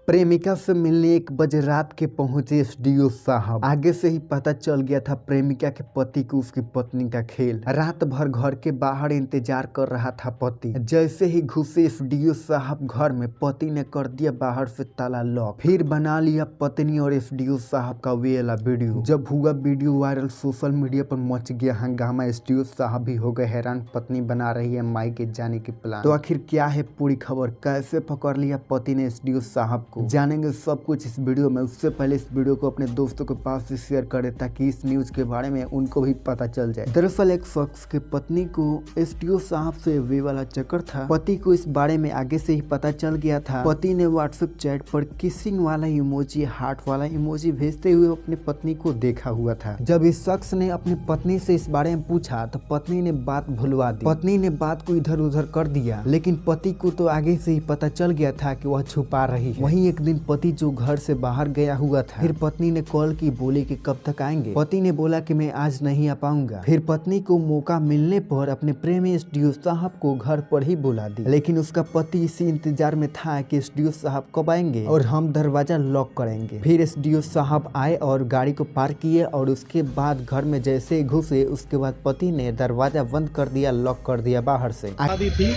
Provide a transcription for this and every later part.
प्रेमिका से मिलने 1 बजे रात के पहुंचे एसडीओ साहब। आगे से ही पता चल गया था प्रेमिका के पति को उसकी पत्नी का खेल। रात भर घर के बाहर इंतजार कर रहा था पति। जैसे ही घुसे एसडीओ साहब घर में, पति ने कर दिया बाहर से ताला लॉक। फिर बना लिया पत्नी और एसडीओ साहब का वेला वीडियो। जब हुआ वीडियो वायरल, सोशल मीडिया पर मच गया हंगामा। एसडीओ साहब भी हो गए हैरान, पत्नी बना रही है मायके जाने की प्लान। तो आखिर क्या है पूरी खबर, कैसे पकड़ लिया पति ने एसडीओ साहब को, जानेंगे सब कुछ इस वीडियो में। उससे पहले इस वीडियो को अपने दोस्तों के पास से शेयर करें ताकि इस न्यूज के बारे में उनको भी पता चल जाए। दरअसल एक शख्स के पत्नी को एसडीओ साहब से वे वाला चक्कर था। पति को इस बारे में आगे से ही पता चल गया था। पति ने व्हाट्सएप चैट पर किसिंग वाला इमोजी, हार्ट वाला इमोजी भेजते हुए अपनी पत्नी को देखा हुआ था। जब इस शख्स ने अपनी पत्नी से इस बारे में पूछा तो पत्नी ने बात भुलवा दी। पत्नी ने बात को इधर उधर कर दिया, लेकिन पति को तो आगे से ही पता चल गया था कि वह छुपा रही है। वहीं एक दिन पति जो घर से बाहर गया हुआ था, फिर पत्नी ने कॉल की, बोली कि कब तक आएंगे। पति ने बोला कि मैं आज नहीं आ पाऊंगा। फिर पत्नी को मौका मिलने पर अपने प्रेमी एसडीओ साहब को घर पर ही बुला दी, लेकिन उसका पति इसी इंतजार में था कि एसडीओ साहब कब आएंगे और हम दरवाजा लॉक करेंगे। फिर एसडीओ साहब आए और गाड़ी को पार्क किए और उसके बाद घर में जैसे ही घुसे, उसके बाद पति ने दरवाजा बंद कर दिया, लॉक कर दिया बाहर से। शादी थी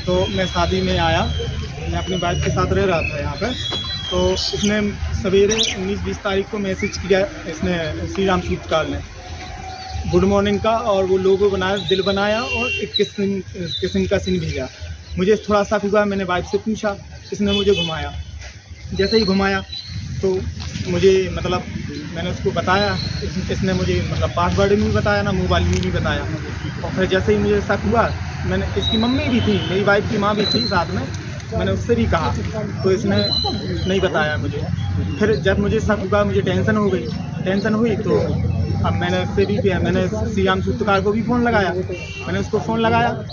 तो मैं शादी में आया, मैं अपनी वाइफ के साथ रह रहा था यहाँ पे। तो उसने सवेरे 19-20 तारीख को मैसेज किया, इसने श्री राम सूत्रकार ने गुड मॉर्निंग का, और वो लोगो बनाया, दिल बनाया और एक किसिंग का सीन भेजा। मुझे थोड़ा सा हुआ, मैंने वाइफ से पूछा, इसने मुझे घुमाया। जैसे ही घुमाया तो मुझे मतलब मैंने उसको बताया, इसने मुझे मतलब पासवर्ड भी बताया ना, मोबाइल भी बताया। और फिर जैसे ही मुझे शक हुआ, मैंने, इसकी मम्मी भी थी, मेरी वाइफ की माँ भी थी साथ में, मैंने उससे भी कहा तो इसने नहीं बताया मुझे। फिर जब मुझे शक हुआ, मुझे टेंशन हो गई। टेंशन हुई तो अब मैंने उससे भी किया, मैंने श्री राम सूत्रकार को भी फ़ोन लगाया। मैंने उसको फ़ोन लगाया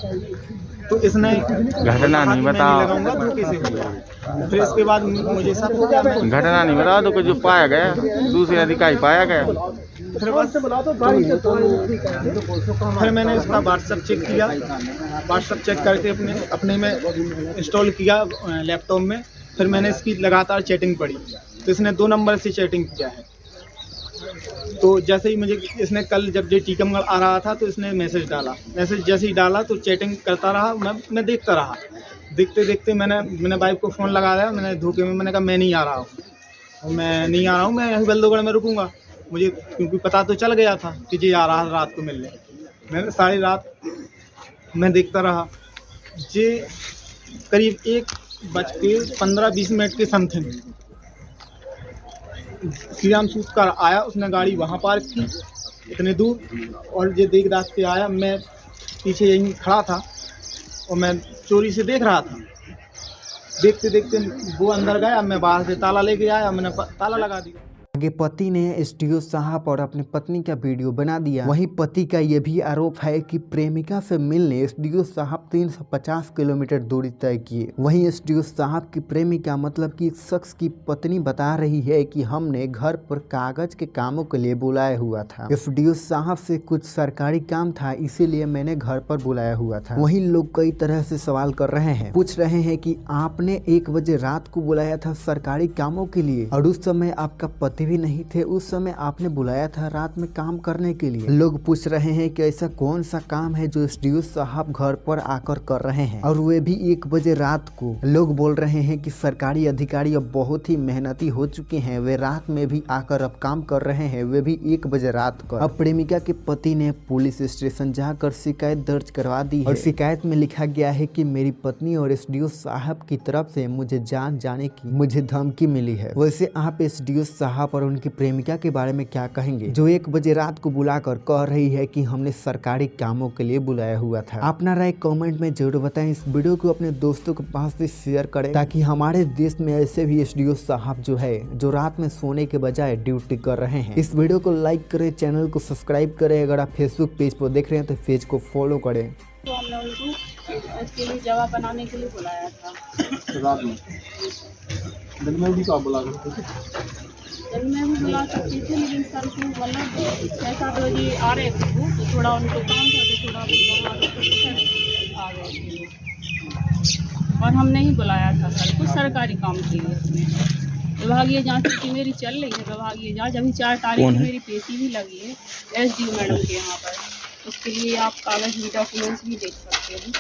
तो इसने घटना नहीं बताया, लगाऊंगा धोखे से हुआ। फिर इसके बाद मुझे शक हो गया, घटना नहीं बताया तो जो पाया गया, दूसरे अधिकारी पाया गया। फिर मैंने इसका व्हाट्सएप चेक किया, व्हाट्सएप चेक करके अपने में इंस्टॉल किया लैपटॉप में। फिर मैंने इसकी लगातार चैटिंग पढ़ी तो इसने 2 नंबर से चैटिंग किया है। तो जैसे ही मुझे इसने कल जब ये टीकमगढ़ आ रहा था तो इसने मैसेज डाला। मैसेज जैसे ही डाला तो चैटिंग करता रहा, मैं देखता रहा। देखते देखते मैंने वाइफ को फ़ोन लगा दिया। मैंने धोखे में मैंने कहा मैं नहीं आ रहा हूँ, मैं नहीं आ रहा हूँ, मैं बल्दोगढ़ में रुकूंगा। मुझे क्योंकि पता तो चल गया था कि ये आ रहा रात को मिलने। मैंने सारी रात मैं देखता रहा। ये करीब 1:15-20 के समथिंग श्री राम सूत्रकार आया, उसने गाड़ी वहाँ पार्क की इतने दूर, और ये देख दाख के आया। मैं पीछे यहीं खड़ा था और मैं चोरी से देख रहा था। देखते देखते वो अंदर गया, मैं बाहर से ताला लेके आया, मैंने ताला लगा दिया। आगे पति ने एसडीओ साहब और अपनी पत्नी का वीडियो बना दिया। वहीं पति का यह भी आरोप है कि प्रेमिका से मिलने एसडीओ साहब 350 किलोमीटर दूरी तय किए। वहीं एसडीओ साहब की प्रेमिका मतलब कि शख्स की पत्नी बता रही है कि हमने घर पर कागज के कामों के लिए बुलाया हुआ था। एसडीओ साहब से कुछ सरकारी काम था, इसीलिए मैंने घर पर बुलाया हुआ था। वहीं लोग कई तरह से सवाल कर रहे हैं, पूछ रहे हैं कि आपने 1 बजे रात को बुलाया था सरकारी कामों के लिए, और उस समय आपका पति भी नहीं थे, उस समय आपने बुलाया था रात में काम करने के लिए। लोग पूछ रहे हैं कि ऐसा कौन सा काम है जो एसडीओ साहब घर पर आकर कर रहे हैं, और वे भी 1 बजे रात को। लोग बोल रहे हैं कि सरकारी अधिकारी अब बहुत ही मेहनती हो चुके हैं, वे रात में भी आकर अब काम कर रहे हैं, वे भी 1 बजे रात को। अब प्रेमिका के पति ने पुलिस स्टेशन जाकर शिकायत दर्ज करवा दी है, और शिकायत में लिखा गया है कि मेरी पत्नी और एसडीओ साहब की तरफ से मुझे जान जाने की मुझे धमकी मिली है। वैसे आप एसडीओ साहब और उनकी प्रेमिका के बारे में क्या कहेंगे, जो 1 बजे रात को बुलाकर कह रही है कि हमने सरकारी कामों के लिए बुलाया हुआ था? अपना राय कमेंट में जरूर बताएं। इस वीडियो को अपने दोस्तों के पास भी शेयर करें ताकि हमारे देश में ऐसे भी एसडीओ साहब जो है, जो रात में सोने के बजाय ड्यूटी कर रहे हैं। इस वीडियो को लाइक करें, चैनल को सब्सक्राइब करें। अगर आप फेसबुक पेज पर देख रहे हैं तो पेज को फॉलो करें। तो हमने उनको इसके लिए जवाब बनाने के लिए बुलाया था। रात में दिन में भी बुला करते थे, दिन में भी बुला सकती थी, लेकिन सर को मतलब 6-7 बजे आ रहे थे वो, तो थोड़ा उनको काम था तो थोड़ा आ गए थे। और हमने ही बुलाया था सर कुछ सरकारी काम के लिए अपने। विभागीय जांच की मेरी चल रही है, विभागीय जांच अभी 4 तारीख को मेरी पेशी भी लगी है एसडीओ मैडम के यहाँ पर। उसके लिए आप कागज भी डॉक्यूमेंट्स भी देख सकते हैं।